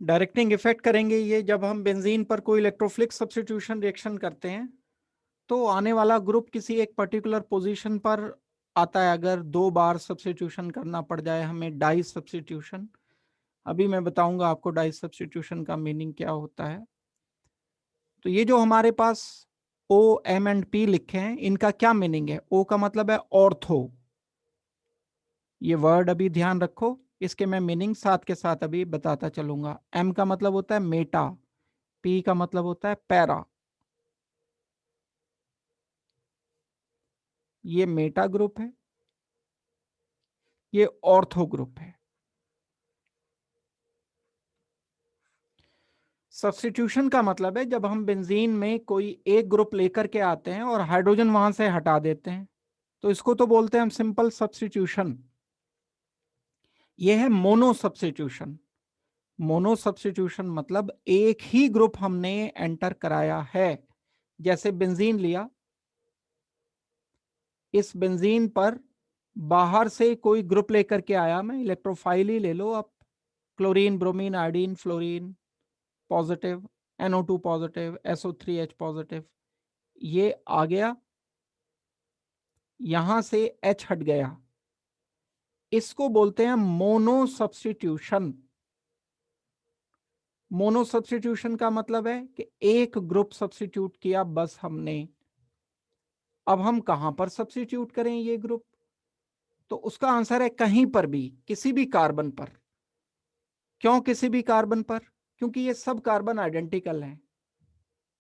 Directing effect करेंगे ये जब हम बेंजीन पर कोई इलेक्ट्रोफिलिक सब्स्टिट्यूशन रिएक्शन करते हैं तो आने वाला ग्रुप किसी एक पर्टिकुलर पोजीशन पर आता है। अगर 2 बार सब्स्टिट्यूशन करना पड़ जाए हमें डाई सब्स्टिट्यूशन, अभी मैं बताऊंगा आपको डाई सब्स्टिट्यूशन का मीनिंग क्या होता है। तो ये जो हमारे पास ओ एम एंड पी लिखे हैं इनका क्या मीनिंग है। ओ का मतलब है ऑर्थो, ये वर्ड अभी ध्यान रखो, इसके मैं मीनिंग साथ के साथ अभी बताता चलूंगा। एम का मतलब होता है मेटा, पी का मतलब होता है पैरा। ये मेटा ग्रुप है, ये ऑर्थो ग्रुप है। सब्स्टिट्यूशन का मतलब है जब हम बेंजीन में कोई एक ग्रुप लेकर के आते हैं और हाइड्रोजन वहां से हटा देते हैं, तो इसको तो बोलते हैं हम सिंपल सब्स्टिट्यूशन। यह है मोनो सब्स्टिट्यूशन। मोनो सब्स्टिट्यूशन मतलब एक ही ग्रुप हमने एंटर कराया है। जैसे बेंजीन लिया, इस बेंजीन पर बाहर से कोई ग्रुप लेकर के आया, मैं इलेक्ट्रोफाइल ही ले लो आप, chlorine, bromine, iodine, fluorine positive, NO2 positive, SO3H positive, ये आ गया, यहां से H हट गया, इसको बोलते हैं मोनो सब्स्टिट्यूशन। मोनो सब्स्टिट्यूशन का मतलब है कि एक ग्रुप सब्स्टिट्यूट किया बस हमने। अब हम कहां पर सब्स्टिट्यूट करें ये ग्रुप, तो उसका आंसर है कहीं पर भी, किसी भी कार्बन पर। क्यों किसी भी कार्बन पर? क्योंकि ये सब कार्बन आइडेंटिकल हैं।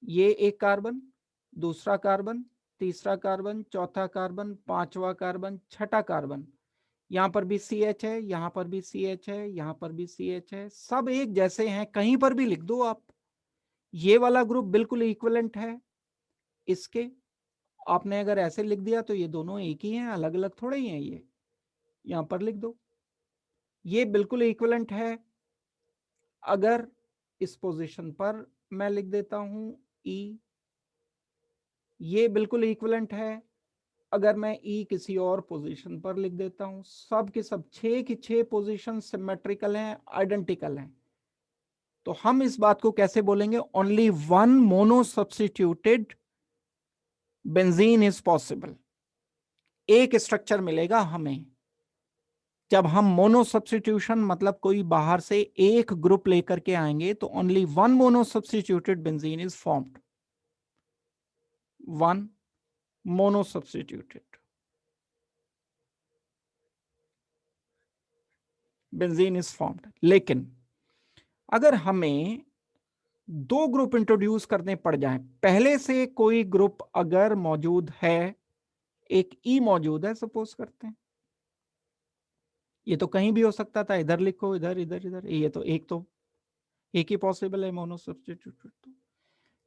ये एक कार्बन, दूसरा कार्बन, तीसरा कार्बन, चौथा कार्बन, पांचवा कार्बन, छठा कार्बन, यहां पर भी CH है, यहां पर भी CH है, यहां पर भी CH है, सब एक जैसे हैं, कहीं पर भी लिख दो आप। ये वाला ग्रुप बिल्कुल इक्विवेलेंट है इसके। आपने अगर ऐसे लिख दिया तो ये दोनों एक ही हैं, अलग अलग थोड़े ही हैं ये, यहां पर लिख दो। ये बिल्कुल इक्विवेलेंट है अगर इस पोजीशन पर मैं लिख देता हूं E। ये बिल्कुल इक्विवेलेंट है अगर मैं E किसी और पोजीशन पर लिख देता हूं। सब के सब 6 की 6 पोजीशन सिमेट्रिकल हैं, आइडेंटिकल हैं। तो हम इस बात को कैसे बोलेंगे? Only one mono substituted benzene is possible. एक स्ट्रक्चर मिलेगा हमें जब हम मोनो सब्स्टिट्यूशन मतलब कोई बाहर से एक ग्रुप लेकर के आएंगे, तो only one mono substituted benzene is formed. One mono substituted benzene is formed. लेकिन अगर हमें 2 ग्रुप इंट्रोड्यूस करने पड़ जाए, पहले से कोई ग्रुप अगर मौजूद है, एक ई मौजूद है सपोज करते हैं, ये तो कहीं भी हो सकता था, इधर लिखो, इधर इधर इधर, ये तो एक ही पॉसिबल है मोनो सब्स्टिट्यूट। तो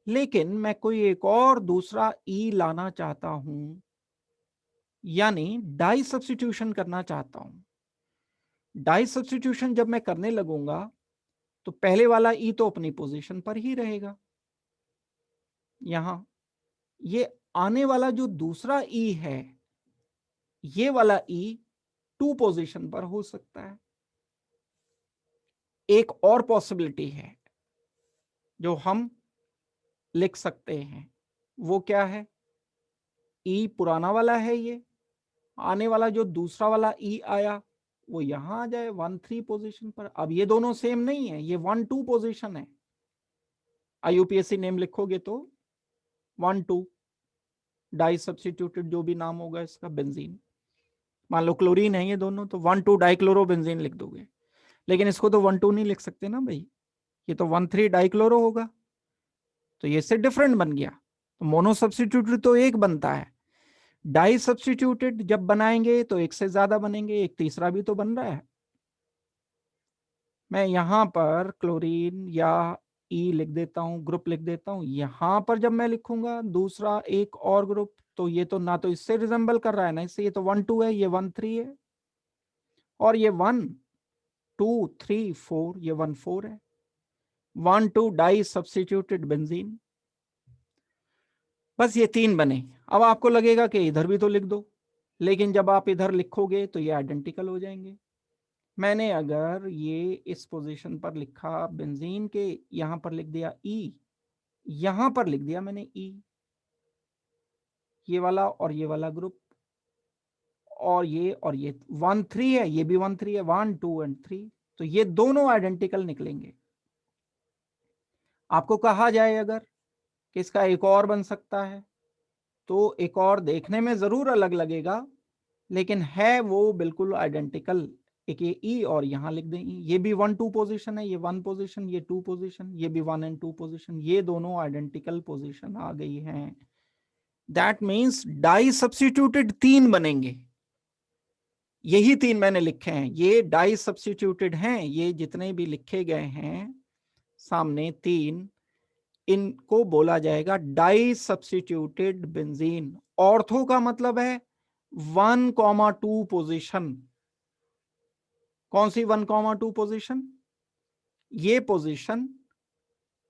लेकिन मैं कोई एक और दूसरा ई लाना चाहता हूं, यानी डाई सब्स्टिट्यूशन करना चाहता हूं। डाई सब्स्टिट्यूशन जब मैं करने लगूंगा तो पहले वाला ई तो अपनी पोजीशन पर ही रहेगा। यहां ये आने वाला जो दूसरा ई है, ये वाला ई 2 पोजीशन पर हो सकता है। एक और पॉसिबिलिटी है जो हम लिख सकते हैं, वो क्या है? ई पुराना वाला है, ये आने वाला जो दूसरा वाला ई आया वो यहां आ जाए 1 3 पोजीशन पर। अब ये दोनों सेम नहीं है, ये 1 2 पोजीशन है। IUPAC नेम लिखोगे तो 1 2 डाई सब्स्टिट्यूटेड जो भी नाम होगा इसका, बेंजीन, मान लो क्लोरीन है ये दोनों, तो 1 2 डाइक्लोरो बेंजीन लिख दोगे। लेकिन इसको तो 1 2 नहीं लिख सकते ना भाई, ये तो 1 3 डाइक्लोरो होगा, तो ये इससे डिफरेंट बन गया। तो मोनो सब्स्टिट्यूटेड तो एक बनता है, डाई सब्स्टिट्यूटेड जब बनाएंगे तो एक से ज्यादा बनेंगे, एक तीसरा भी तो बन रहा है। मैं यहां पर क्लोरीन या ई लिख देता हूं, ग्रुप लिख देता हूं। यहां पर जब मैं लिखूंगा दूसरा एक और ग्रुप, तो ये तो ना तो इससे रिजेंबल कर रहा है ना इससे, ये तो 1 2 है, ये 1 3 है, और ये 1 2 3 4, ये 1 4 है। 1 2 डाई सब्स्टिट्यूटेड बेंजीन। बस ये 3 बने। अब आपको लगेगा कि इधर भी तो लिख दो, लेकिन जब आप इधर लिखोगे तो ये आइडेंटिकल हो जाएंगे। मैंने अगर ये इस पोजीशन पर लिखा बेंजीन के, यहां पर लिख दिया ई, यहां पर लिख दिया मैंने ई, ये वाला और ये वाला ग्रुप, और ये 1 3 है, ये भी 1 3 है, 1 2 एंड 3, तो ये दोनों आइडेंटिकल निकलेंगे। आपको कहा जाए अगर कि इसका एक और बन सकता है, तो एक और देखने में जरूर अलग लगेगा, लेकिन है वो बिल्कुल आइडेंटिकल। एक ये ई और यहां लिख दें ई, ये भी 1 2 पोजीशन है, ये 1 पोजीशन, ये 2 पोजीशन, ये भी 1 एंड 2 पोजीशन, ये दोनों आइडेंटिकल पोजीशन आ गई हैं। दैट मीन्स डाई सब्स्टिट्यूटेड 3 बनेंगे। यही 3 मैंने लिखे हैं, ये डाई सब्स्टिट्यूटेड हैं, ये जितने भी लिखे गए हैं सामने 3, इनको बोला जाएगा डाई सब्स्टिट्यूटेड बेंजीन। ऑर्थो का मतलब है 1,2 पोजीशन। कौन सी 1,2 पोजीशन? ये पोजीशन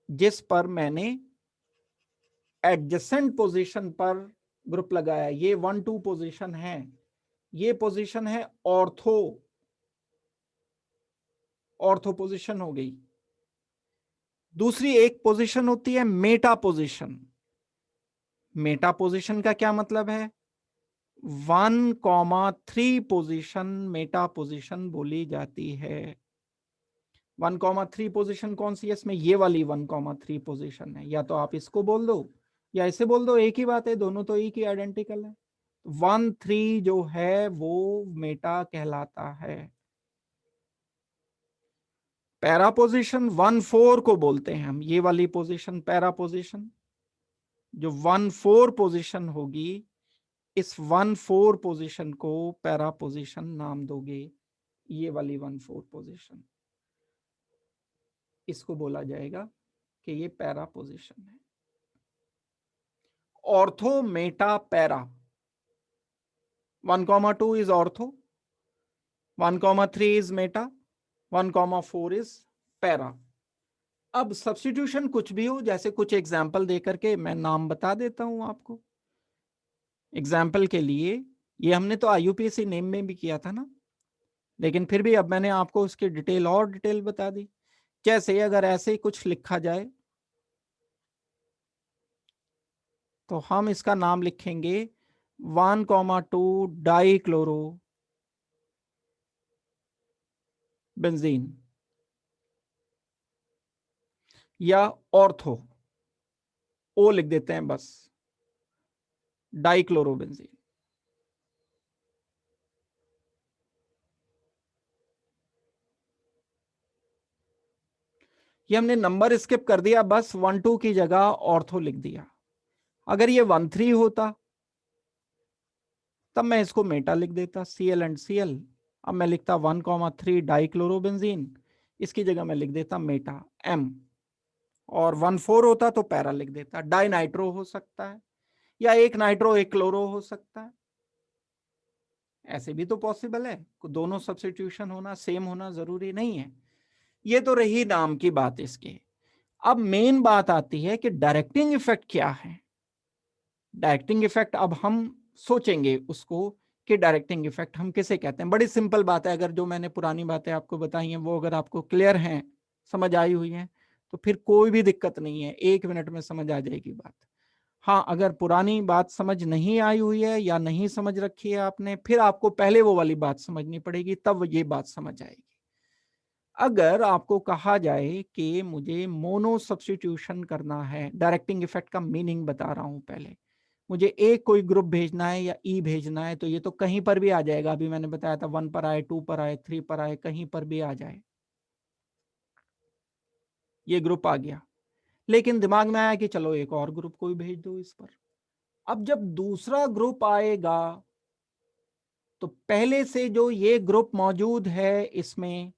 जिस पर मैंने एडजेसेंट पोजीशन पर ग्रुप लगाया, ये 1 2 पोजीशन है, ये पोजीशन है ऑर्थो, ऑर्थो पोजीशन हो गई। दूसरी एक पोजीशन होती है मेटा पोजीशन। मेटा पोजीशन का क्या मतलब है? 1,3 पोजीशन मेटा पोजीशन बोली जाती है। 1,3 पोजीशन कौन सी है इसमें? ये वाली 1,3 पोजीशन है। या तो आप इसको बोल दो या ऐसे बोल दो, एक ही बात है, दोनों तो एक ही आइडेंटिकल है। 1 3 जो है वो मेटा कहलाता है। पैरा पोजीशन 1 4 को बोलते हैं हम, ये वाली पोजीशन पैरा पोजीशन। जो 1 4 पोजीशन होगी, इस 1 4 पोजीशन को पैरा पोजीशन नाम दोगे। ये वाली 1 4 पोजीशन, इसको बोला जाएगा कि ये पैरा पोजीशन है। Ortho Meta para, 1,2 is ortho, 1,3 is meta, 1,4 is para. अब सब्स्टिट्यूशन कुछ भी हो, जैसे कुछ एग्जाम्पल दे करके मैं नाम बता देता हूं आपको। एग्जाम्पल के लिए, ये हमने तो IUPAC नेम में भी किया था ना, लेकिन फिर भी अब मैंने आपको उसकी डिटेल और डिटेल बता दी। जैसे अगर ऐसे ही कुछ लिखा जाए तो हम इसका नाम लिखेंगे 1,2 डाइक्लोरो बेंजीन, या ऑर्थो, ओ लिख देते हैं बस, डाइक्लोरोबेंजीन। ये हमने नंबर स्किप कर दिया, बस 1 2 की जगह ऑर्थो लिख दिया। अगर ये 1 3 होता तब मैं इसको मेटा लिख देता, Cl एंड Cl। अब मैं लिखता 1,3 डाइक्लोरोबेंजीन, इसकी जगह मैं लिख देता मेटा M। और 1 4 होता तो पैरा लिख देता। डाई नाइट्रो हो सकता है, या एक नाइट्रो एक क्लोरो हो सकता है, ऐसे भी तो पॉसिबल है। दोनों सब्स्टिट्यूशन होना सेम होना जरूरी नहीं है। ये तो रही नाम की बात इसके। अब मेन बात आती है कि डायरेक्टिंग इफेक्ट क्या है। डायरेक्टिंग इफेक्ट अब हम सोचेंगे उसको कि डायरेक्टिंग इफेक्ट हम किसे कहते हैं। बड़ी सिंपल बात है, अगर जो मैंने पुरानी बातें आपको बताई हैं वो अगर आपको क्लियर हैं, समझ आई हुई हैं, तो फिर कोई भी दिक्कत नहीं है, 1 मिनट में समझ आ जाएगी बात। हाँ, अगर पुरानी बात समझ नहीं आई हुई है या नहीं समझ रखी है आपने, फिर आपको पहले वो वाली बात समझनी पड़ेगी, तब ये बात समझ आएगी। अगर आपको कहा जाए कि मुझे मोनो सब्स्टिट्यूशन करना है, डायरेक्टिंग इफेक्ट का मीनिंग बता रहा हूं पहले, मुझे एक कोई ग्रुप भेजना है या ई भेजना है, तो ये तो कहीं पर भी आ जाएगा। अभी मैंने बताया था 1 पर आए, 2 पर आए, 3 पर आए, कहीं पर भी आ जाए, ये ग्रुप आ गया। लेकिन दिमाग में आया कि चलो एक और ग्रुप को भी भेज दो इस पर। अब जब दूसरा ग्रुप आएगा तो पहले से जो ये ग्रुप मौजूद है इसमें,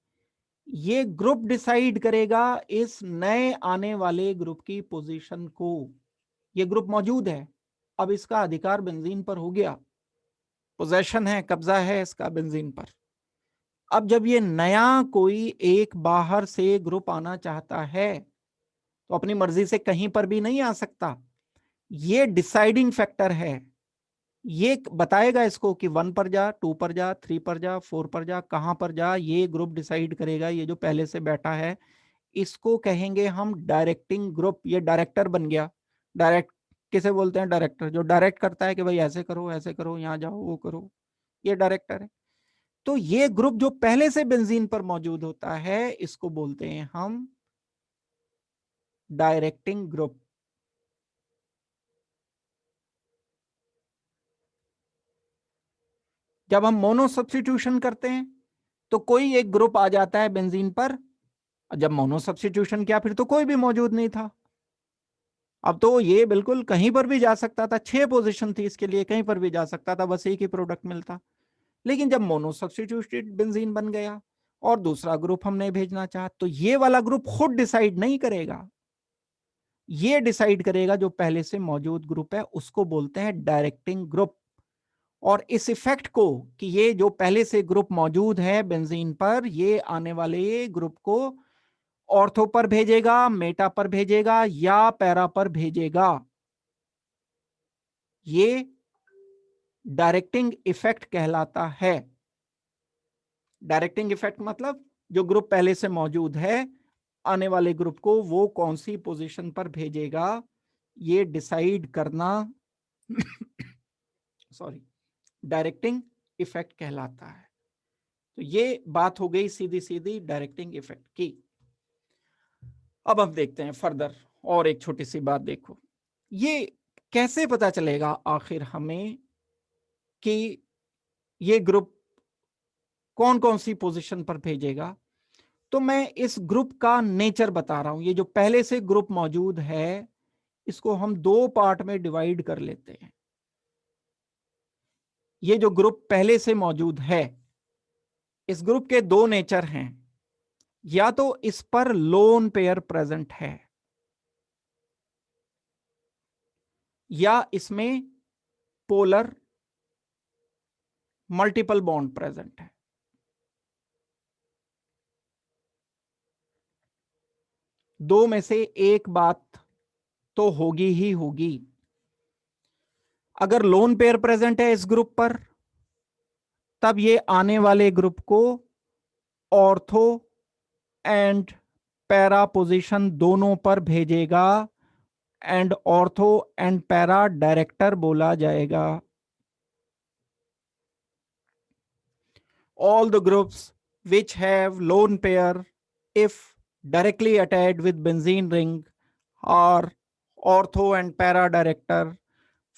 ये ग्रुप डिसाइड करेगा इस नए आने वाले ग्रुप की पोजीशन को। ये ग्रुप मौजूद है, अब इसका अधिकार बेंजीन पर हो गया, पोजेशन है, कब्जा है इसका बेंजीन पर। अब जब ये नया कोई एक बाहर से ग्रुप आना चाहता है तो अपनी मर्जी से कहीं पर भी नहीं आ सकता। ये डिसाइडिंग फैक्टर है। ये बताएगा इसको कि 1 पर जा, 2 पर जा, 3 पर जा, 4 पर जा, कहां पर जा, ये ग्रुप डिसाइड करेगा। ये जो पहले से बैठा है इसको कहेंगे हम डायरेक्टिंग ग्रुप। ये डायरेक्टर बन गया। डायरेक्ट किसे बोलते हैं? डायरेक्टर। जो डायरेक्ट करता है कि भाई ऐसे करो, यहां जाओ, वो करो, ये डायरेक्टर है। तो ये ग्रुप जो पहले से बेंजीन पर मौजूद होता है इसको बोलते हैं हम डायरेक्टिंग ग्रुप। जब हम मोनो सब्स्टिट्यूशन करते हैं तो कोई एक ग्रुप आ जाता है बेंजीन पर। जब मोनो सब्स्टिट्यूशन किया फिर तो कोई भी मौजूद नहीं था। अब तो ये बिल्कुल कहीं पर भी जा सकता था, 6 पोजीशन थी इसके लिए, कहीं पर भी जा सकता था, बस एक ही प्रोडक्ट मिलता। लेकिन जब मोनो सब्स्टिट्यूटेड बेंजीन बन गया और दूसरा ग्रुप हमने भेजना चाहा तो ये वाला ग्रुप खुद डिसाइड नहीं करेगा, ये डिसाइड करेगा जो पहले से मौजूद ग्रुप है, उसको बोलते हैं डायरेक्टिंग ग्रुप। और इस इफेक्ट को कि ये जो पहले से ग्रुप मौजूद है बेंजीन पर, ये आने वाले ग्रुप को ऑर्थो पर भेजेगा, मेटा पर भेजेगा या पैरा पर भेजेगा, ये डायरेक्टिंग इफेक्ट कहलाता है। डायरेक्टिंग इफेक्ट मतलब जो ग्रुप पहले से मौजूद है आने वाले ग्रुप को वो कौन सी पोजीशन पर भेजेगा, ये डिसाइड करना सॉरी डायरेक्टिंग इफेक्ट कहलाता है। तो ये बात हो गई सीधी सीधी डायरेक्टिंग इफेक्ट की। अब हम देखते हैं फर्दर और एक छोटी सी बात। देखो ये कैसे पता चलेगा आखिर हमें कि ये ग्रुप कौन कौन सी पोजीशन पर भेजेगा। तो मैं इस ग्रुप का नेचर बता रहा हूं। ये जो पहले से ग्रुप मौजूद है इसको हम दो पार्ट में डिवाइड कर लेते हैं। ये जो ग्रुप पहले से मौजूद है इस ग्रुप के दो नेचर हैं। या तो इस पर लोन पेयर प्रेजेंट है या इसमें पोलर मल्टीपल बॉन्ड प्रेजेंट है। दो में से एक बात तो होगी ही होगी। अगर लोन पेयर प्रेजेंट है इस ग्रुप पर तब ये आने वाले ग्रुप को ऑर्थो एंड पैरा पोजीशन दोनों पर भेजेगा and ortho and para director बोला जाएगा। All the groups which have lone pair, if directly attached with benzene ring, are ortho and para director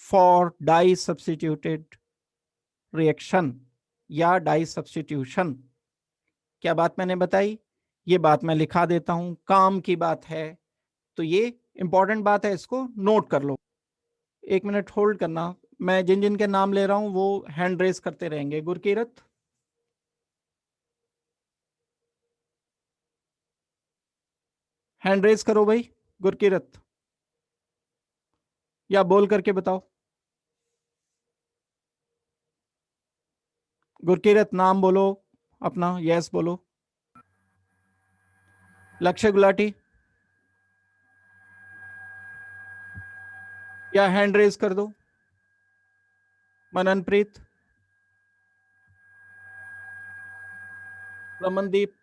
for dye substituted reaction या die substitution. क्या बात मैंने बताई? ये बात मैं लिखा देता हूं, काम की बात है तो ये इंपॉर्टेंट बात है, इसको नोट कर लो। एक मिनट होल्ड करना, मैं जिन जिन के नाम ले रहा हूं वो हैंड रेस करते रहेंगे। गुरकीरत, हैंड रेस करो भाई। गुरकीरत, या बोल करके बताओ। गुरकीरत नाम बोलो अपना, यस बोलो। लक्ष्य गुलाटी, या हैंड रेज कर दो। मननप्रीत, रमनदीप,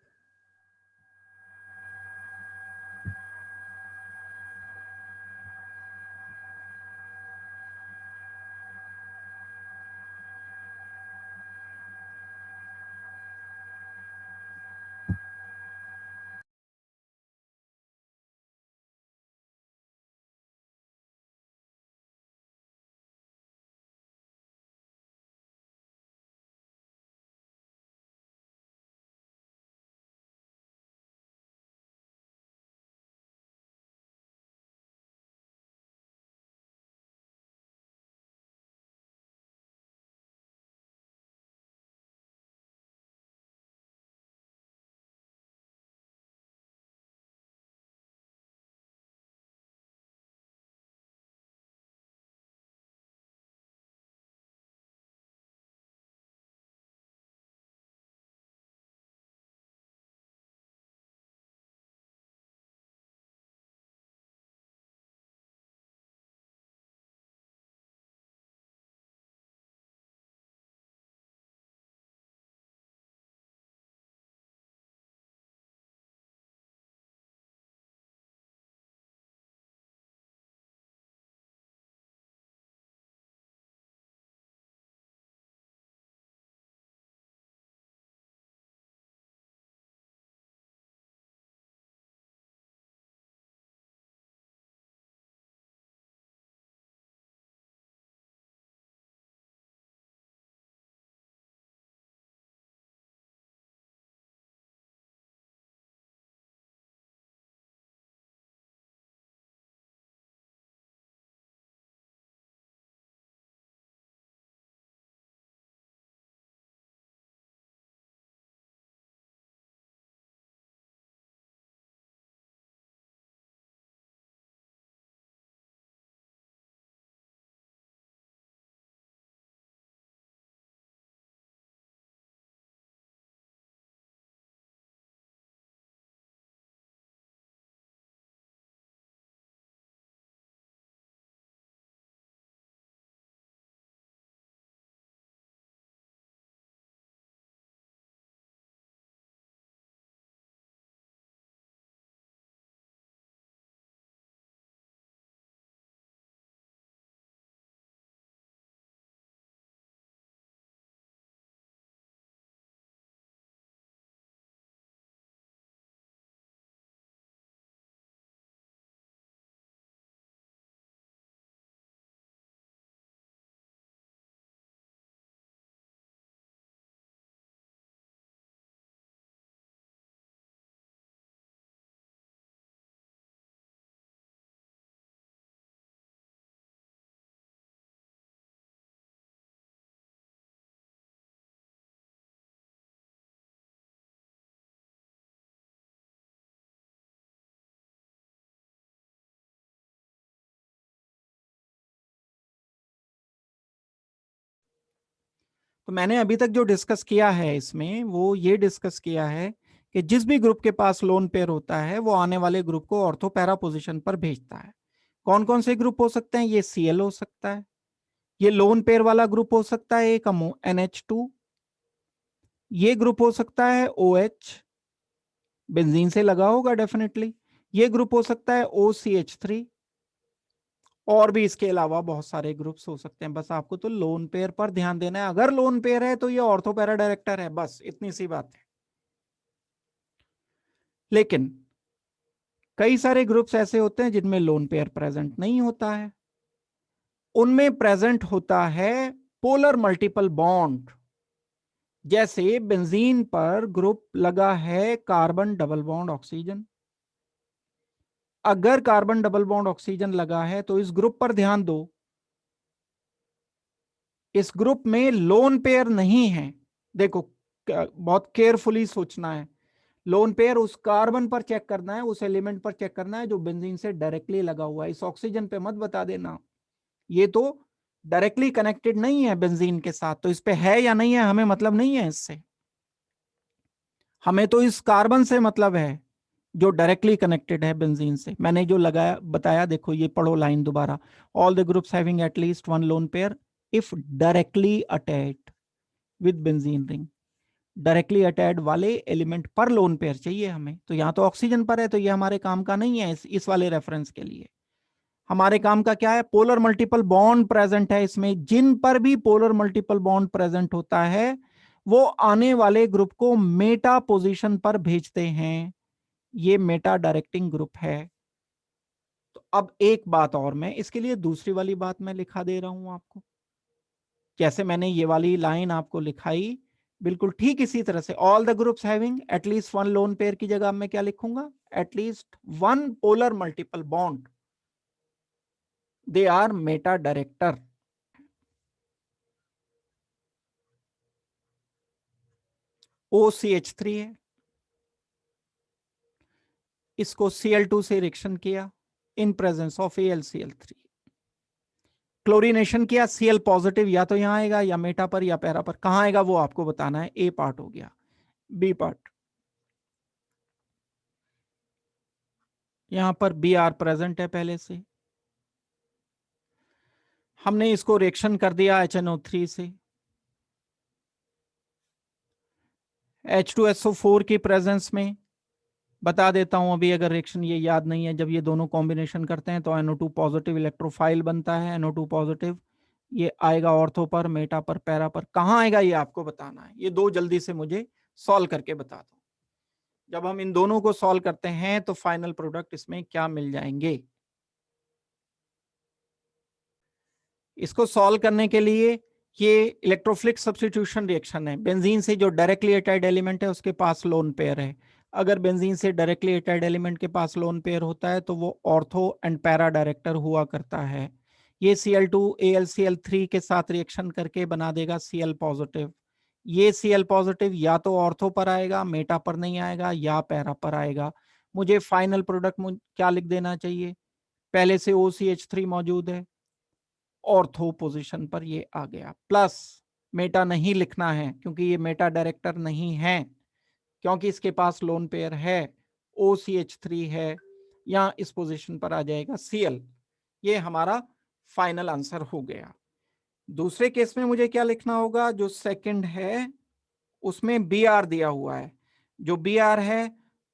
तो मैंने अभी तक जो डिस्कस किया है इसमें वो ये डिस्कस किया है कि जिस भी ग्रुप के पास लोन पेयर होता है वो आने वाले ग्रुप को ऑर्थो पैरा पोजीशन पर भेजता है। कौन कौन से ग्रुप हो सकते हैं? ये Cl हो सकता है, ये लोन पेयर वाला ग्रुप हो सकता है एक NH2, ये ग्रुप हो सकता है OH, बेंजीन से लगा होगा डेफिनेटली, ये ग्रुप हो सकता है OCH3, और भी इसके अलावा बहुत सारे ग्रुप्स हो सकते हैं। बस आपको तो लोन पेयर पर ध्यान देना है। अगर लोन पेयर है तो ये ऑर्थो पैरा डायरेक्टर है, बस इतनी सी बात है। लेकिन कई सारे ग्रुप्स ऐसे होते हैं जिनमें लोन पेयर प्रेजेंट नहीं होता है, उनमें प्रेजेंट होता है पोलर मल्टीपल बॉन्ड। जैसे बेंजीन पर ग्रुप लगा है कार्बन डबल बॉन्ड ऑक्सीजन, अगर कार्बन डबल बॉन्ड ऑक्सीजन लगा है तो इस ग्रुप पर ध्यान दो, इस ग्रुप में लोन पेयर नहीं है। देखो बहुत केयरफुली सोचना है, लोन पेयर उस कार्बन पर चेक करना है, उस एलिमेंट पर चेक करना है जो बेंजीन से डायरेक्टली लगा हुआ है। इस ऑक्सीजन पे मत बता देना, ये तो डायरेक्टली कनेक्टेड नहीं है बेंजीन के साथ, तो इस पे है या नहीं है हमें मतलब नहीं है इससे, हमें तो इस कार्बन से मतलब है जो डायरेक्टली कनेक्टेड है बेंजीन से। मैंने जो लगाया बताया, देखो ये पढ़ो लाइन दोबारा, all the groups having at least one lone pair if directly attached with benzene ring. Directly attached वाले एलिमेंट पर लोन पेयर चाहिए हमें, तो यहाँ तो ऑक्सीजन पर है, तो ये हमारे काम का नहीं है। इस वाले रेफरेंस के लिए हमारे काम का क्या है? पोलर मल्टीपल बॉन्ड प्रेजेंट है इसमें, जिन पर भी पोलर मल्टीपल बॉन्ड प्रेजेंट होता है वो आने वाले ग्रुप को मेटा पोजीशन पर भेजते हैं। ये मेटा डायरेक्टिंग ग्रुप है। तो अब एक बात और, मैं इसके लिए दूसरी वाली बात मैं लिखा दे रहा हूं आपको, जैसे मैंने ये वाली लाइन आपको लिखाई बिल्कुल ठीक इसी तरह से, all the groups having at least one lone pair की जगह मैं क्या लिखूंगा? At least one polar multiple bond, they are meta director. OCH3 है, इसको Cl2 से रिएक्शन किया in presence of AlCl3, chlorination किया, Cl पॉजिटिव या तो यहां आएगा या मेटा पर या पैरा पर, कहां आएगा वो आपको बताना है। ए पार्ट हो गया। बी पार्ट, यहां पर Br प्रेजेंट है पहले से, हमने इसको रिएक्शन कर दिया HNO3 से, H2SO4 की प्रेजेंस में, बता देता हूं अभी अगर रिएक्शन ये याद नहीं है, जब ये दोनों कॉम्बिनेशन करते हैं तो NO2 पॉजिटिव इलेक्ट्रोफाइल बनता है, NO2 पॉजिटिव, ये आएगा ऑर्थो पर, मेटा पर, पैरा पर, कहां आएगा ये आपको बताना है। ये दो जल्दी से मुझे सॉल्व करके बता दो। जब हम इन दोनों को सॉल्व करते हैं तो फाइनल प्रोडक्ट इसमें क्या मिल जाएंगे? इसको सॉल्व करने के लिए ये इलेक्ट्रोफिलिक सब्स्टिट्यूशन रिएक्शन है। बेंजीन से जो डायरेक्टली अटैच्ड एलिमेंट है उसके पास लोन पेयर है, अगर बेंजीन से डायरेक्टली अटैच्ड एलिमेंट के पास लोन पेयर होता है तो वो ऑर्थो एंड पैरा डायरेक्टर हुआ करता है। ये Cl2 AlCl3 के साथ रिएक्शन करके बना देगा Cl पॉजिटिव। ये Cl पॉजिटिव या तो ऑर्थो पर आएगा, मेटा पर नहीं आएगा, या पैरा पर आएगा। मुझे फाइनल प्रोडक्ट क्या लिख देना चाहिए? पहले से OCH3 मौजूद है, ऑर्थो पोजीशन पर ये आ गया, प्लस मेटा नहीं लिखना है क्योंकि ये मेटा डायरेक्टर नहीं है, क्योंकि इसके पास लोन पेयर है, OCH3 है, या इस पोजीशन पर आ जाएगा Cl। ये हमारा फाइनल आंसर हो गया। दूसरे केस में मुझे क्या लिखना होगा? जो सेकंड है उसमें Br दिया हुआ है, जो Br है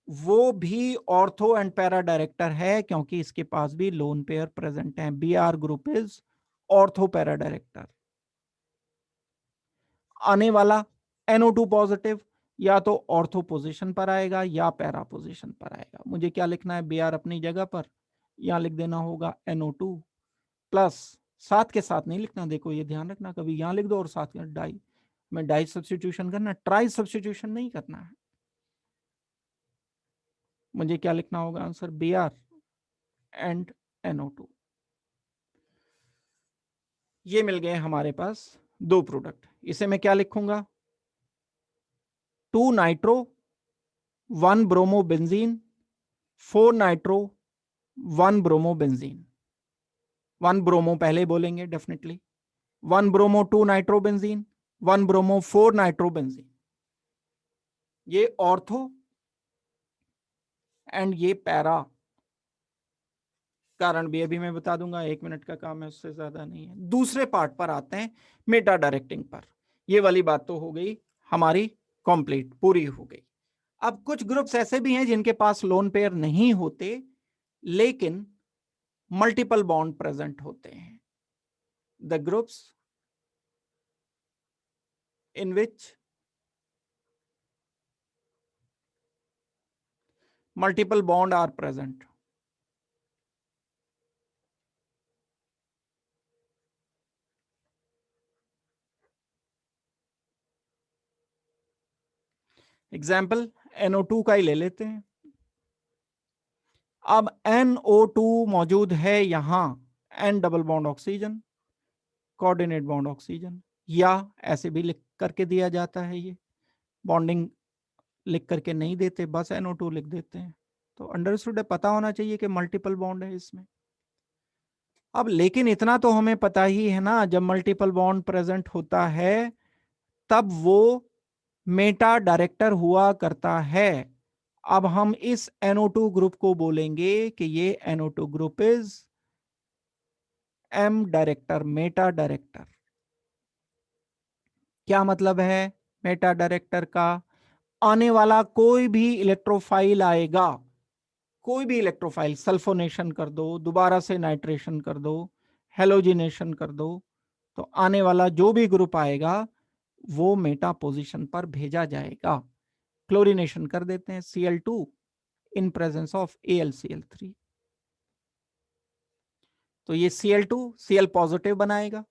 वो भी ऑर्थो एंड पैरा डायरेक्टर है क्योंकि इसके पास भी लोन पेयर प्रेजेंट है। Br group is ortho para director. आने वाला NO2 पॉजिटिव या तो ऑर्थो पोजीशन पर आएगा या पैरा पोजीशन पर आएगा। मुझे क्या लिखना है? Br अपनी जगह पर, यहां लिख देना होगा NO2 प्लस, साथ के साथ नहीं लिखना, देखो ये ध्यान रखना, कभी यहां लिख दो और साथ में डाई, में डाई सब्स्टिट्यूशन करना, ट्राई सब्स्टिट्यूशन नहीं करना है। मुझे क्या लिखना होगा आंसर? Br and NO2। ये मिल गए हमारे पास दो प्रोडक्ट। इसे मैं क्या लिखूंगा? 2 nitro 1 bromo benzene, 4 nitro 1 bromo benzene. 1 bromo पहले बोलेंगे definitely, 1 bromo 2 nitro benzene, 1 bromo 4 nitrobenzene, ये ऑर्थो एंड ये पैरा। कारण भी अभी मैं बता दूंगा, 1 मिनट का काम है, उससे ज्यादा नहीं है। दूसरे पार्ट पर आते हैं, मेटा डायरेक्टिंग पर। ये वाली बात तो हो गई हमारी कंप्लीट, पूरी हो गई। अब कुछ ग्रुप्स ऐसे भी हैं जिनके पास लोन पेयर नहीं होते लेकिन मल्टीपल बॉन्ड प्रेजेंट होते हैं। The groups in which multiple bond are present. Example NO2 का ही ले लेते हैं। अब NO2 मौजूद है यहां, N double bond oxygen, coordinate bond oxygen, या ऐसे भी लिख करके दिया जाता है। ये बॉन्डिंग लिख करके नहीं देते, बस NO2 लिख देते हैं। तो अंडरस्टूड है, पता होना चाहिए कि मल्टीपल बॉन्ड है इसमें। अब लेकिन इतना तो हमें पता ही है ना, जब मल्टीपल बॉन्ड प्रेजेंट होता है तब वो मेटा डायरेक्टर हुआ करता है। अब हम इस NO2 ग्रुप को बोलेंगे कि ये NO2 group is M director, Meta director. क्या मतलब है मेटा डायरेक्टर का? आने वाला कोई भी इलेक्ट्रोफाइल आएगा, कोई भी इलेक्ट्रोफाइल, सल्फोनेशन कर दो, दोबारा से नाइट्रेशन कर दो, हेलोजिनेशन कर दो, तो आने वाला जो भी ग्रुप आएगा वो मेटा पोजीशन पर भेजा जाएगा। क्लोरीनेशन कर देते हैं, Cl2 in presence of AlCl3, तो ये Cl2 Cl पॉजिटिव बनाएगा,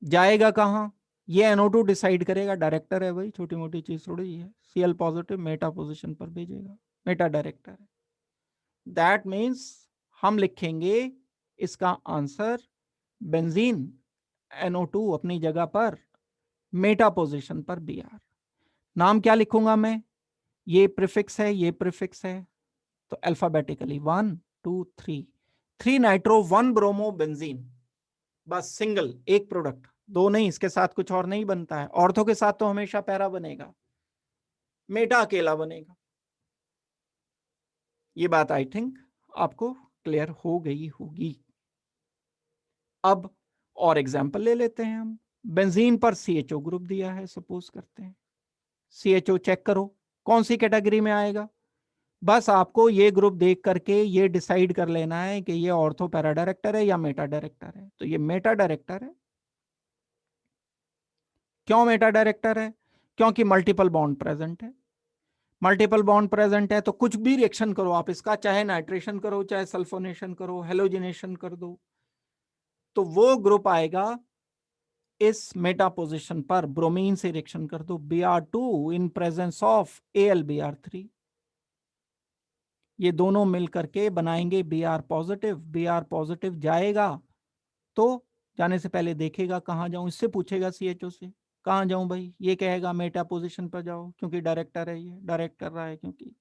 जाएगा कहां? ये NO2 डिसाइड करेगा, डायरेक्टर है भाई, छोटी मोटी चीज थोड़ी है। Cl पॉजिटिव मेटा पोजीशन पर भेजेगा, मेटा डायरेक्टर है। दैट मीन्स हम लिखेंगे इसका आंसर बेंजीन NO2 अपनी जगह पर, मेटा पोजीशन पर Br। नाम क्या लिखूंगा मैं? ये प्रीफिक्स है, ये प्रीफिक्स है, तो अल्फाबेटिकली 1 2 3, 3 नाइट्रो 1 ब्रोमो बेंजीन, बस सिंगल, एक प्रोडक्ट, दो नहीं, इसके साथ कुछ और नहीं बनता है। ऑर्थो के साथ तो हमेशा पैरा बनेगा, मेटा अकेला बनेगा। ये बात आई थिंक आपको क्लियर हो गई होगी। अब और एग्जांपल ले लेते हैं हम। बेंजीन पर CHO ग्रुप दिया है, सपोज करते हैं। CHO चेक करो कौन सी कैटेगरी में आएगा। बस आपको ये ग्रुप देख करके ये डिसाइड कर लेना है कि ये ऑर्थो पैरा डायरेक्टर है या मेटा डायरेक्टर है। तो ये मेटा डायरेक्टर है। क्यों मेटा डायरेक्टर है? क्योंकि मल्टीपल बॉन्ड प्रेजेंट है। मल्टीपल बॉन्ड प्रेजेंट है तो कुछ भी रिएक्शन करो आप इसका, चाहे नाइट्रेशन करो, चाहे सल्फोनेशन करो, हेलोजिनेशन कर दो, तो वो ग्रुप आएगा इस मेटा पोजीशन पर। ब्रोमीन से रिएक्शन कर दो, Br2 in presence of AlBr3, ये दोनों मिल करके बनाएंगे Br पॉजिटिव। Br पॉजिटिव जाएगा तो जाने से पहले देखेगा कहां जाऊं, इससे पूछेगा CHO से कहां जाऊं भाई, ये कहेगा मेटा पोजीशन पर जाओ क्योंकि डायरेक्टर है, ये डायरेक्ट कर रहा है क्योंकि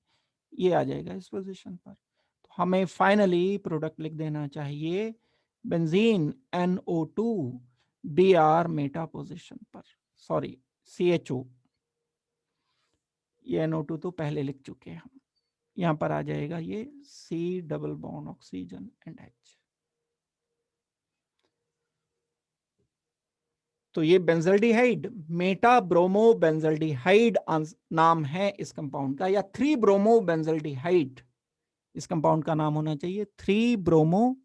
ये आ जाएगा इस पोजीशन पर। तो हमें फाइनली प्रोडक्ट लिख देना चाहिए benzene NO2 Br Meta position पर, सॉरी CHO, ये NO2 तो पहले लिख चुके हैं हम, यहां पर आ जाएगा ये C double bond oxygen and H। तो ये बेंजल्डिहाइड, मेटा ब्रोमो बेंजल्डिहाइड नाम है इस कंपाउंड का, या 3 ब्रोमो बेंजल्डिहाइड इस कंपाउंड का नाम होना चाहिए। 3 ब्रोमो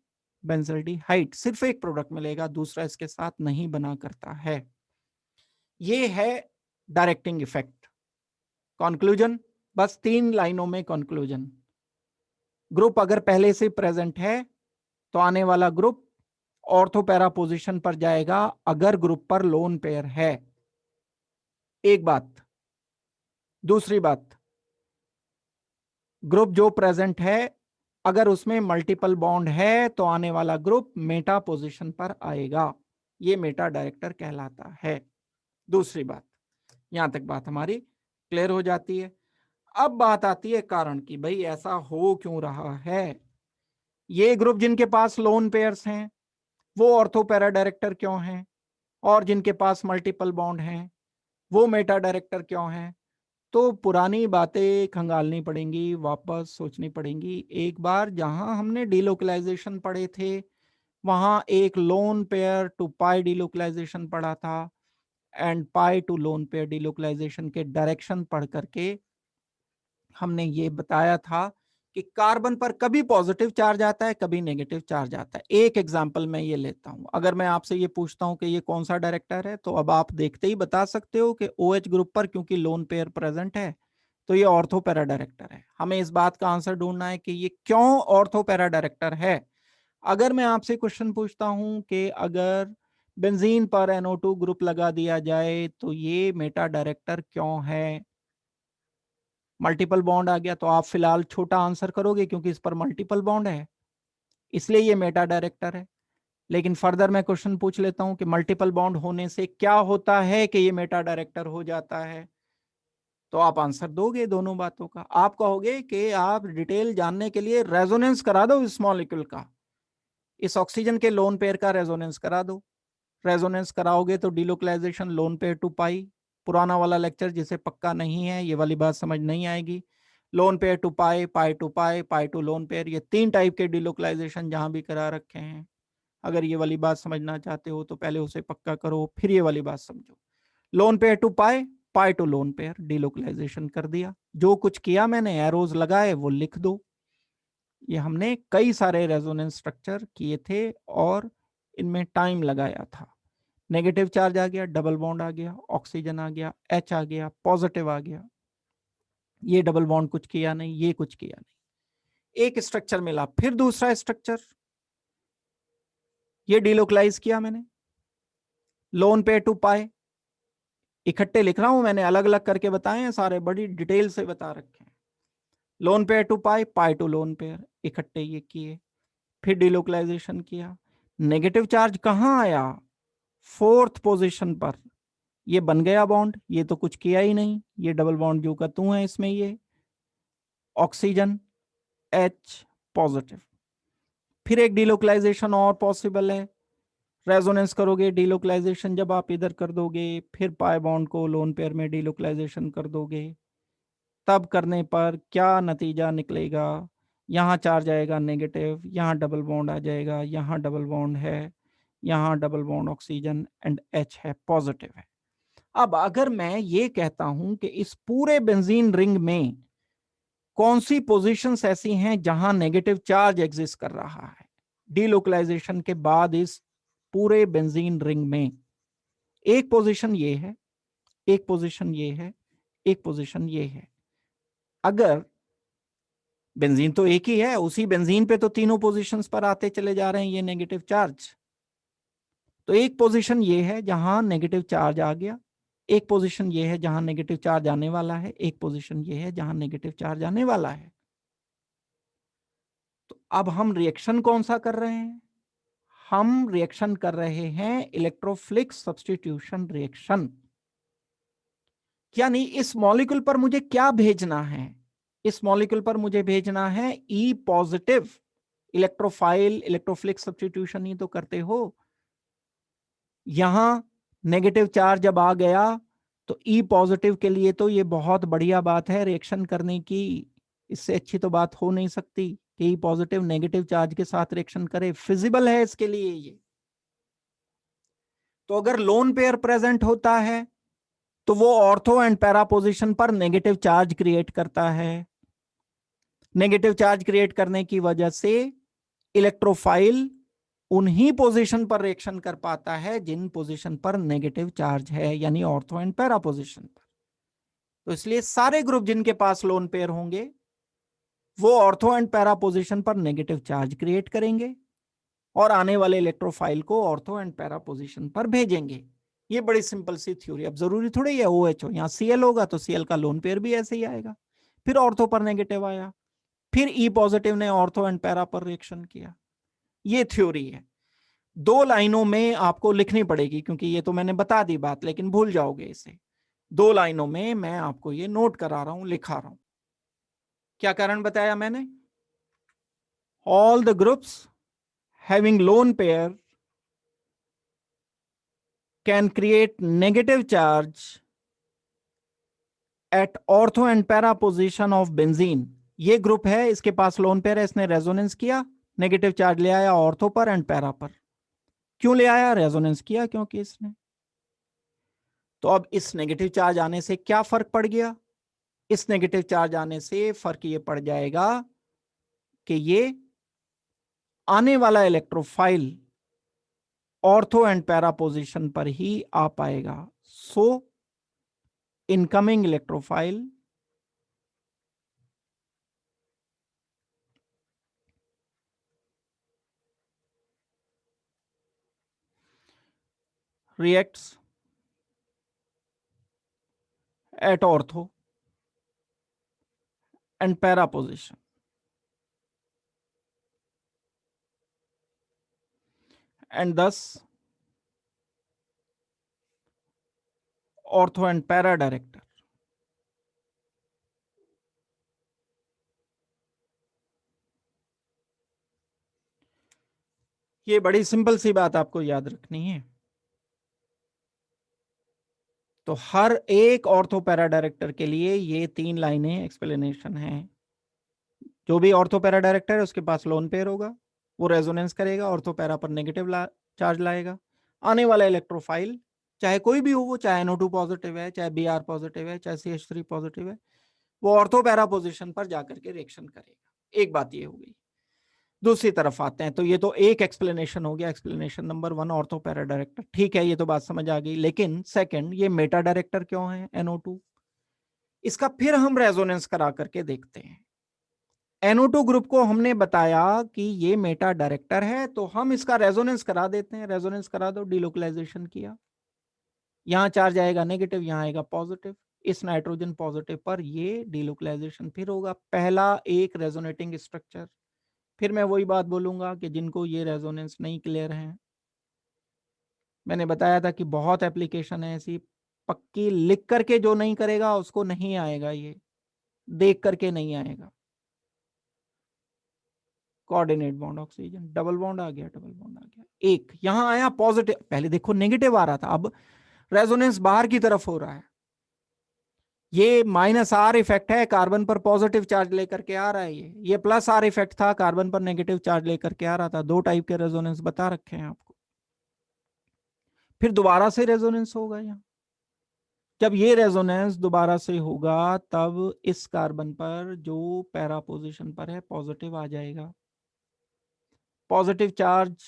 बेंजल्डिहाइड, सिर्फ एक प्रोडक्ट मिलेगा, दूसरा इसके साथ नहीं बना करता है। ये है डायरेक्टिंग इफेक्ट। कंक्लूजन, बस 3 लाइनों में कंक्लूजन। ग्रुप अगर पहले से प्रेजेंट है तो आने वाला ग्रुप ऑर्थो पैरा पोजीशन पर जाएगा अगर ग्रुप पर लोन पेयर है, एक बात। दूसरी बात, ग्रुप जो प्रेजेंट है अगर उसमें मल्टीपल बॉन्ड है तो आने वाला ग्रुप मेटा पोजीशन पर आएगा, ये मेटा डायरेक्टर कहलाता है। दूसरी बात, यहां तक बात हमारी क्लियर हो जाती है। अब बात आती है कारण की, भाई ऐसा हो क्यों रहा है। ये ग्रुप जिनके पास लोन पेयर्स हैं वो ऑर्थो पैरा डायरेक्टर क्यों हैं? और जिनके पास मल्टीपल बॉन्ड हैं वो मेटा डायरेक्टर क्यों हैं? तो पुरानी बातें खंगालनी पड़ेंगी, वापस सोचनी पड़ेंगी। एक बार जहां हमने डिलोकलाइजेशन पढ़े थे वहां एक lone pair to pi delocalization पढ़ा था and pi to lone pair delocalization के डायरेक्शन पढ़ करके हमने ये बताया था कि कार्बन पर कभी पॉजिटिव चार्ज आता है, कभी नेगेटिव चार्ज आता है। एक एग्जांपल मैं ये लेता हूं, अगर मैं आपसे ये पूछता हूं कि ये कौन सा डायरेक्टर है, तो अब आप देखते ही बता सकते हो कि OH ग्रुप पर क्योंकि लोन पेयर प्रेजेंट है तो ये ऑर्थो पैरा डायरेक्टर है। हमें इस बात का आंसर ढूंढना है कि ये क्यों ऑर्थो पैरा डायरेक्टर है। अगर मैं आपसे क्वेश्चन पूछता हूं कि अगर बेंजीन पर NO2 ग्रुप लगा दिया जाए तो ये मेटा डायरेक्टर क्यों है? मल्टीपल बॉन्ड आ गया तो आप फिलहाल छोटा आंसर करोगे क्योंकि इस पर मल्टीपल बॉन्ड है, इसलिए ये मेटा डायरेक्टर है। लेकिन फर्दर मैं क्वेश्चन पूछ लेता हूं कि मल्टीपल बॉन्ड होने से क्या होता है कि ये मेटा डायरेक्टर हो जाता है, तो आप आंसर दोगे दोनों बातों का। आप कहोगे कि आप डिटेल जानने के लिए रेजोनेंस करा दो इस मॉलिक्यूल का, इस ऑक्सीजन के लोन पेयर का रेजोनेंस करा दो। रेजोनेंस कराओगे तो डिलोकलाइजेशन लोन पेयर टू पाई, पुराना वाला लेक्चर जिसे पक्का नहीं है ये वाली बात समझ नहीं आएगी। Lone pair to pi, pi to pi, pi to lone pair, ये 3 टाइप के डिलोकलाइजेशन जहां भी करा रखे हैं। अगर ये वाली बात समझना चाहते हो तो पहले उसे पक्का करो फिर ये वाली बात समझो। Lone pair to pi, pi to lone pair, delocalization कर दिया। जो कुछ किया मैंने एरोज लगाए वो लिख दो। ये हमने कई सारे रेजोनेंस स्ट्रक्चर किए थे और इनमें टाइम लगाया था। नेगेटिव चार्ज आ गया, डबल बॉन्ड आ गया, ऑक्सीजन आ गया, H आ गया, पॉजिटिव आ गया। ये डबल बॉन्ड कुछ किया नहीं, ये कुछ किया नहीं। एक स्ट्रक्चर मिला, फिर दूसरा स्ट्रक्चर ये डिलोकलाइज किया मैंने। लोन पेयर टू पाई, इकट्ठे लिख रहा हूं मैंने, अलग अलग करके बताए हैं सारे, बड़ी डिटेल से बता रखे हैं। Lone pair to pi, pi to lone pair, इकट्ठे ये किए, फिर डिलोकलाइजेशन किया। नेगेटिव चार्ज कहां आया? 4th पोजीशन पर। ये बन गया बॉन्ड, ये तो कुछ किया ही नहीं, ये डबल बॉन्ड जो का तू है इसमें, ये ऑक्सीजन H पॉजिटिव। फिर एक डिलोकलाइजेशन और पॉसिबल है, रेजोनेंस करोगे डिलोकलाइजेशन जब आप इधर कर दोगे, फिर पाई बॉन्ड को लोन पेयर में डिलोकलाइजेशन कर दोगे, तब करने पर क्या नतीजा निकलेगा? यहाँ चार्ज आएगा नेगेटिव, यहाँ डबल बॉन्ड आ जाएगा, यहाँ डबल बॉन्ड है, यहाँ double bond oxygen and H है, पॉजिटिव है। अब अगर मैं ये कहता हूं कि इस पूरे बेंजीन रिंग में कौन सी पोजीशंस ऐसी हैं जहां नेगेटिव चार्ज एग्जिस्ट कर रहा है डिलोकलाइजेशन के बाद, इस पूरे बेंजीन रिंग में एक पोजीशन ये है, एक पोजीशन ये है, एक पोजीशन ये है। अगर बेंजीन तो एक ही है, उसी बेंजीन पे तो तीनों पोजीशंस पर आते चले जा रहे हैं ये नेगेटिव चार्ज, तो एक पोजीशन ये है जहां नेगेटिव चार्ज आ गया, एक पोजीशन ये है जहां नेगेटिव चार्ज आने वाला है, एक पोजीशन ये है जहां नेगेटिव चार्ज आने वाला है। तो अब हम रिएक्शन कौन सा कर रहे हैं? हम रिएक्शन कर रहे हैं इलेक्ट्रोफिलिक सब्स्टिट्यूशन रिएक्शन। यानी इस मॉलिक्यूल पर मुझे क्या भेजना है? इस मॉलिक्यूल पर मुझे भेजना है E positive. Electrophile electrophilic substitution ही तो करते हो। यहां नेगेटिव चार्ज जब आ गया तो E पॉजिटिव के लिए तो ये बहुत बढ़िया बात है रिएक्शन करने की, इससे अच्छी तो बात हो नहीं सकती कि E पॉजिटिव नेगेटिव चार्ज के साथ रिएक्शन करे, फिजिबल है इसके लिए ये। तो अगर लोन पेयर प्रेजेंट होता है तो वो ऑर्थो एंड पैरा पोजीशन पर नेगेटिव चार्ज क्रिएट करता है। नेगेटिव चार्ज क्रिएट करने की वजह से इलेक्ट्रोफाइल उन्हीं पोजीशन पर रिएक्शन कर पाता है जिन पोजीशन पर नेगेटिव चार्ज है, यानी ऑर्थो एंड पैरा पोजीशन पर। तो इसलिए सारे ग्रुप जिनके पास लोन पेयर होंगे वो ऑर्थो एंड पैरा पोजीशन पर नेगेटिव चार्ज क्रिएट करेंगे और आने वाले इलेक्ट्रोफाइल को ऑर्थो एंड पैरा पोजीशन पर भेजेंगे। ये बड़ी सिंपल सी थ्योरी। अब जरूरी थोड़ी है OH हो, यहाँ Cl होगा तो Cl का लोन पेयर भी ऐसे ही आएगा। फिर ऑर्थो पर नेगेटिव आया, फिर E पॉजिटिव ने ऑर्थो एंड पैरा पर रिएक्शन किया। ये थ्योरी है, 2 लाइनों में आपको लिखनी पड़ेगी क्योंकि ये तो मैंने बता दी बात, लेकिन भूल जाओगे इसे। 2 लाइनों में मैं आपको ये नोट करा रहा हूं, लिखा रहा हूं। क्या कारण बताया मैंने? All the groups having lone pair can create negative charge at ortho and para position of benzene. ये ग्रुप है, इसके पास लोन पेयर है, इसने रेजोनेंस किया, नेगेटिव चार्ज ले आया ऑर्थो पर एंड पैरा पर। क्यों ले आया? रेजोनेंस किया क्योंकि इसने। तो अब इस नेगेटिव चार्ज आने से क्या फर्क पड़ गया? इस नेगेटिव चार्ज आने से फर्क ये पड़ जाएगा कि ये आने वाला electrophile ortho and para position पर ही आ पाएगा। So incoming electrophile reacts at ortho and para position, and thus ortho and para director ये बड़ी सिंपल सी बात आपको याद रखनी है। तो हर एक ऑर्थो पैरा डायरेक्टर के लिए ये 3 लाइनें एक्सप्लेनेशन है। जो भी ऑर्थो पैरा डायरेक्टर है उसके पास लोन पेयर होगा, वो रेजोनेंस करेगा, ऑर्थो पैरा पर नेगेटिव चार्ज लाएगा। आने वाला इलेक्ट्रोफाइल चाहे कोई भी हो, वो चाहे NO2 पॉजिटिव है, चाहे Br पॉजिटिव है, चाहे CH3 पॉजिटिव है, वो ऑर्थो पैरा पोजिशन पर जाकर के रिएक्शन करेगा। एक बात ये हो गई। दूसरी तरफ आते हैं, तो ये तो एक एक्सप्लेनेशन हो गया, explanation number 1 ortho para director. ठीक है, ये तो बात समझ आ गई। लेकिन सेकंड, ये मेटा डायरेक्टर क्यों है NO2? इसका फिर हम रेजोनेंस करा करके देखते हैं। NO2 ग्रुप को हमने बताया कि ये मेटा डायरेक्टर है, तो हम इसका रेजोनेंस करा देते हैं। रेजोनेंस करा दो, डिलोकलाइजेशन किया, यहां चार्ज आएगा नेगेटिव, यहां आएगा पॉजिटिव। इस नाइट्रोजन पॉजिटिव पर ये डिलोकलाइजेशन फिर होगा। पहला एक रेजोनेटिंग स्ट्रक्चर। फिर मैं वही बात बोलूंगा कि जिनको ये रेजोनेंस नहीं क्लियर है, मैंने बताया था कि बहुत एप्लीकेशन है ऐसी, पक्की लिख करके जो नहीं करेगा उसको नहीं आएगा, ये देख करके नहीं आएगा। Coordinate bond oxygen, double bond आ गया, डबल बॉन्ड आ गया, एक यहां आया पॉजिटिव। पहले देखो नेगेटिव आ रहा था, अब रेजोनेंस बाहर की तरफ हो रहा है। ये -R इफेक्ट है, कार्बन पर पॉजिटिव चार्ज लेकर के आ रहा है। ये +R इफेक्ट था, कार्बन पर नेगेटिव चार्ज लेकर के आ रहा था। 2 टाइप के रेजोनेंस बता रखे हैं आपको। फिर दोबारा से रेजोनेंस होगा यहां। जब ये रेजोनेंस दोबारा से होगा तब इस कार्बन पर जो पैरा पोजीशन पर है पॉजिटिव आ जाएगा, पॉजिटिव चार्ज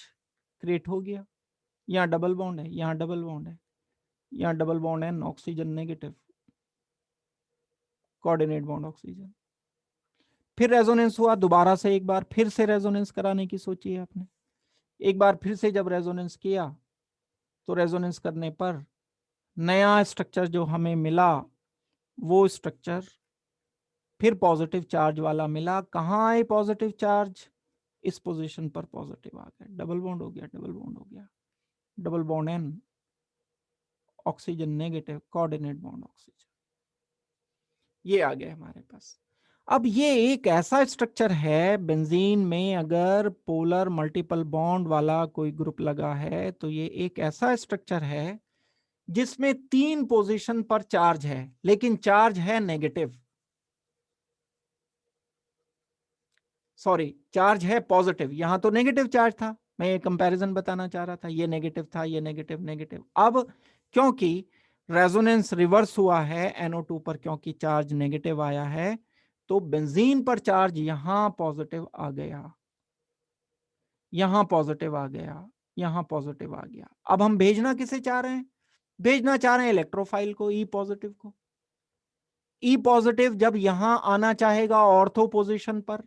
क्रिएट हो गया। यहाँ डबल बॉन्ड है, यहाँ डबल बॉन्ड है, यहाँ डबल बॉन्ड है, oxygen negative, coordinate bond oxygen. फिर रेजोनेंस हुआ दोबारा से, एक बार फिर से रेजोनेंस कराने की सोची है आपने। एक बार फिर से जब रेजोनेंस किया तो रेजोनेंस करने पर नया स्ट्रक्चर जो हमें मिला, वो स्ट्रक्चर फिर पॉजिटिव चार्ज वाला मिला। कहाँ आए पॉजिटिव चार्ज? इस पोजीशन पर पॉजिटिव आ गया, डबल बॉन्ड हो गया, डबल बॉन्ड हो गया, double bond N, oxygen negative, coordinate bond oxygen, ये आ गया हमारे पास। अब ये एक ऐसा स्ट्रक्चर है, बेंजीन में अगर पोलर मल्टीपल बॉन्ड वाला कोई ग्रुप लगा है तो ये एक ऐसा स्ट्रक्चर है जिसमें 3 पोजीशन पर चार्ज है, लेकिन चार्ज है नेगेटिव। सॉरी, चार्ज है पॉजिटिव। यहां तो नेगेटिव चार्ज था, मैं ये कंपैरिजन बताना चाह रहा था। ये नेगेटिव था, ये नेगेटिव, नेगेटिव। अब क्योंकि रेजोनेंस रिवर्स हुआ है NO2 पर, क्योंकि चार्ज नेगेटिव आया है, तो बेंजीन पर चार्ज यहां पॉजिटिव आ गया, यहां पॉजिटिव आ गया, यहां पॉजिटिव आ गया। अब हम भेजना किसे चाह रहे हैं? भेजना चाह रहे हैं इलेक्ट्रोफाइल को, E पॉजिटिव को। E पॉजिटिव जब यहां आना चाहेगा ऑर्थो पोजीशन पर,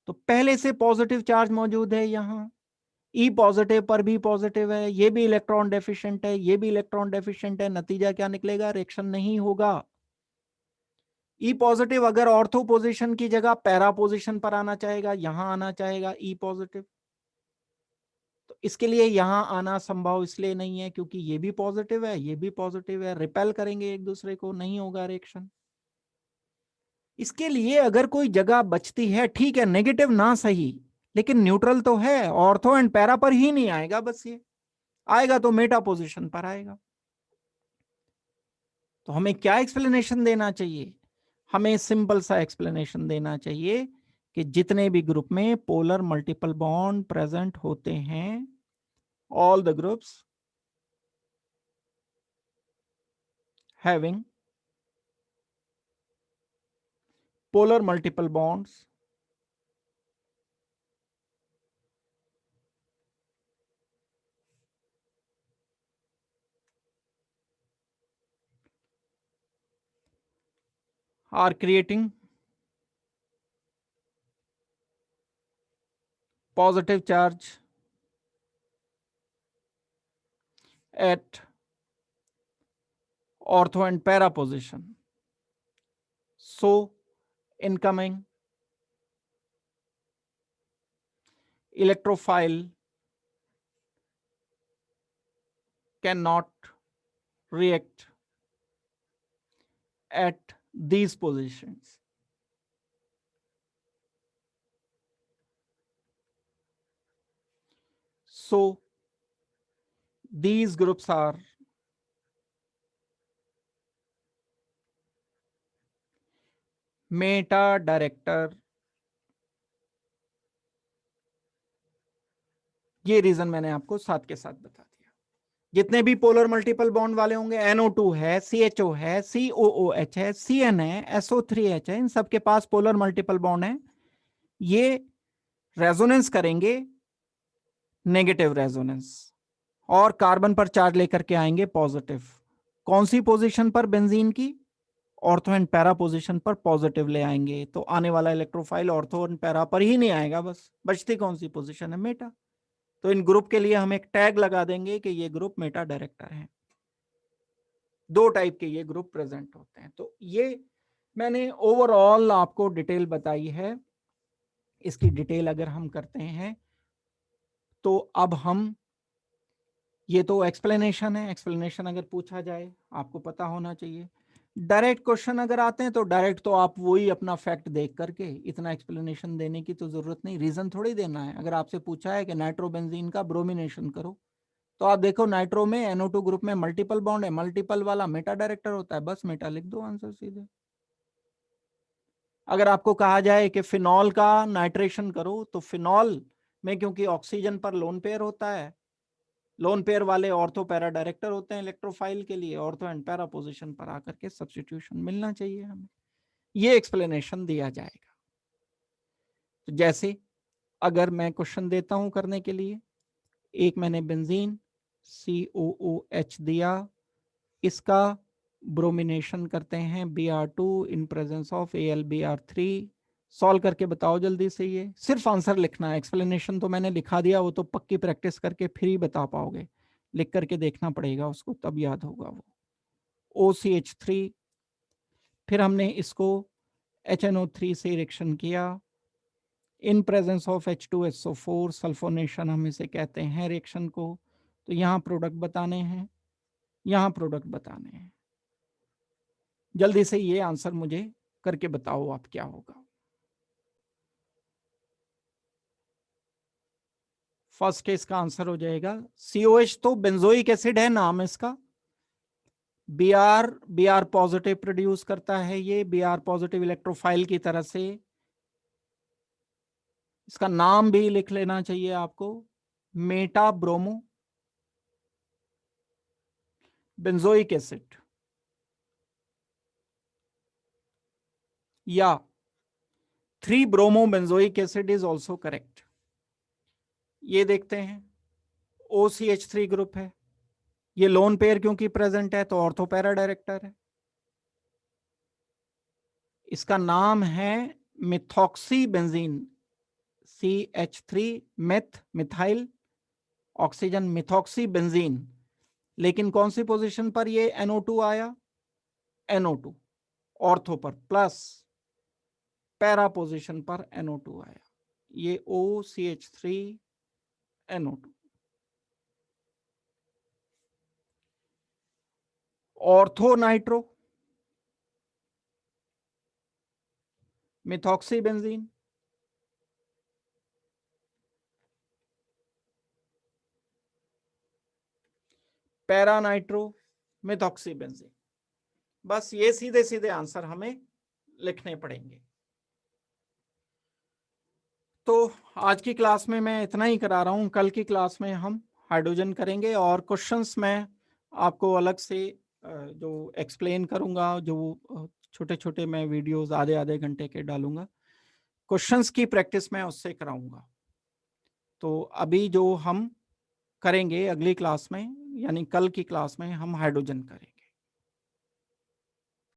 तो पहले से पॉजिटिव चार्ज मौजूद है यहां। E पॉजिटिव पर भी पॉजिटिव है, ये भी इलेक्ट्रॉन डेफिशिएंट है, ये भी इलेक्ट्रॉन डेफिशिएंट है। नतीजा क्या निकलेगा? रिएक्शन नहीं होगा। E पॉजिटिव अगर ऑर्थो पोजीशन की जगह पैरा पोजीशन पर आना चाहेगा, यहां आना चाहेगा E पॉजिटिव, तो इसके लिए यहां आना संभव इसलिए नहीं है क्योंकि ये भी पॉजिटिव है, ये भी पॉजिटिव है, रिपेल करेंगे एक दूसरे को, नहीं होगा रिएक्शन। इसके लिए अगर कोई जगह बचती है, ठीक है नेगेटिव ना सही, लेकिन न्यूट्रल तो है, ऑर्थो एंड पैरा पर ही नहीं आएगा बस ये। आएगा तो मेटा पोजीशन पर आएगा। तो हमें क्या एक्सप्लेनेशन देना चाहिए? हमें सिंपल सा एक्सप्लेनेशन देना चाहिए कि जितने भी ग्रुप में पोलर मल्टीपल बॉन्ड प्रेजेंट होते हैं, all the groups having polar multiple bonds are creating positive charge at ortho and para position. So incoming electrophile cannot react at these positions. So these groups are meta director. ये reason मैंने आपको साथ के साथ बता दिया। जितने भी पोलर मल्टीपल बॉन्ड वाले होंगे, NO2 है, CHO है, COOH है, CN है, SO3H है, इन सबके पास पोलर मल्टीपल बॉन्ड है। ये रेजोनेंस करेंगे, नेगेटिव रेजोनेंस, और कार्बन पर चार्ज लेकर के आएंगे पॉजिटिव। कौन सी पोजीशन पर? बेंजीन की ऑर्थो एंड पैरा पोजीशन पर पॉजिटिव ले आएंगे। तो आने वाला इलेक्ट्रोफाइल ऑर्थो एंड पैरा पर ही नहीं आएगा, बस बचती कौन सी पोजीशन है? मेटा। तो इन ग्रुप के लिए हम एक टैग लगा देंगे कि ये ग्रुप मेटा डायरेक्टर है। दो टाइप के ये ग्रुप प्रेजेंट होते हैं। तो ये मैंने ओवरऑल आपको डिटेल बताई है। इसकी डिटेल अगर हम करते हैं तो अब हम, ये तो एक्सप्लेनेशन है, एक्सप्लेनेशन अगर पूछा जाए आपको पता होना चाहिए। डायरेक्ट क्वेश्चन अगर आते हैं तो डायरेक्ट तो आप वही अपना फैक्ट देख करके, इतना एक्सप्लेनेशन देने की तो जरूरत नहीं, रीजन थोड़ी देना है। अगर आपसे पूछा है कि नाइट्रोबेंजीन का ब्रोमिनेशन करो, तो आप देखो नाइट्रो में NO2 ग्रुप में मल्टीपल बॉन्ड है, मल्टीपल वाला मेटा डायरेक्टर होता है, बस मेटा लिख दो, आंसर सीधे। अगर आपको कहा जाए कि फिनॉल का नाइट्रेशन करो, तो फिनॉल में क्योंकि ऑक्सीजन पर लोन पेयर होता है, लोन पेयर वाले ऑर्थो पैरा डायरेक्टर होते हैं इलेक्ट्रोफाइल के लिए, ऑर्थो एंड पैरा पोजीशन पर आकर के सब्स्टिट्यूशन मिलना चाहिए हमें, ये एक्सप्लेनेशन दिया जाएगा। तो जैसे अगर मैं क्वेश्चन देता हूं करने के लिए, एक मैंने बेंजीन COOH दिया, इसका ब्रोमिनेशन करते हैं Br2 in presence of AlBr3। Solve करके बताओ जल्दी से, ये सिर्फ आंसर लिखना है, एक्सप्लेनेशन तो मैंने लिखा दिया, वो तो पक्की प्रैक्टिस करके फिर ही बता पाओगे, लिख करके देखना पड़ेगा उसको, तब याद होगा वो। OCH3, फिर हमने इसको HNO3 से रिएक्शन किया in presence of H2SO4, sulphonation हम इसे कहते हैं रिएक्शन को। तो यहाँ प्रोडक्ट बताने हैं, यहाँ प्रोडक्ट बताने हैं। जल्दी से ये आंसर मुझे करके बताओ आप क्या होगा। फर्स्ट केस का आंसर हो जाएगा COH, तो बेंजोइक एसिड है नाम इसका। Br पॉजिटिव प्रोड्यूस करता है, ये Br पॉजिटिव इलेक्ट्रोफाइल की तरह से। इसका नाम भी लिख लेना चाहिए आपको, मेटा ब्रोमो बेंजोइक एसिड, या 3 bromo benzoic acid is also correct. ये देखते हैं, OCH3 ग्रुप है, ये लोन पेयर क्योंकि प्रेजेंट है तो ऑर्थो पैरा डायरेक्टर है। इसका नाम है methoxy benzene, CH3 meth methyl oxygen methoxy benzene. लेकिन कौन सी पोजीशन पर ये NO2 आया? NO2 ऑर्थो पर, प्लस पैरा पोजीशन पर NO2 आया, ये OCH3 NO2। Ortho nitro methoxy benzene, para nitro methoxy benzene. बस ये सीधे सीधे आंसर हमें लिखने पड़ेंगे। तो आज की क्लास में मैं इतना ही करा रहा हूं, कल की क्लास में हम हाइड्रोजन करेंगे और क्वेश्चंस मैं आपको अलग से जो एक्सप्लेन करूंगा, जो छोटे छोटे मैं वीडियोस आधे आधे घंटे के डालूंगा, क्वेश्चंस की प्रैक्टिस मैं उससे कराऊंगा। तो अभी जो हम करेंगे अगली क्लास में, यानी कल की क्लास में हम हाइड्रोजन करेंगे।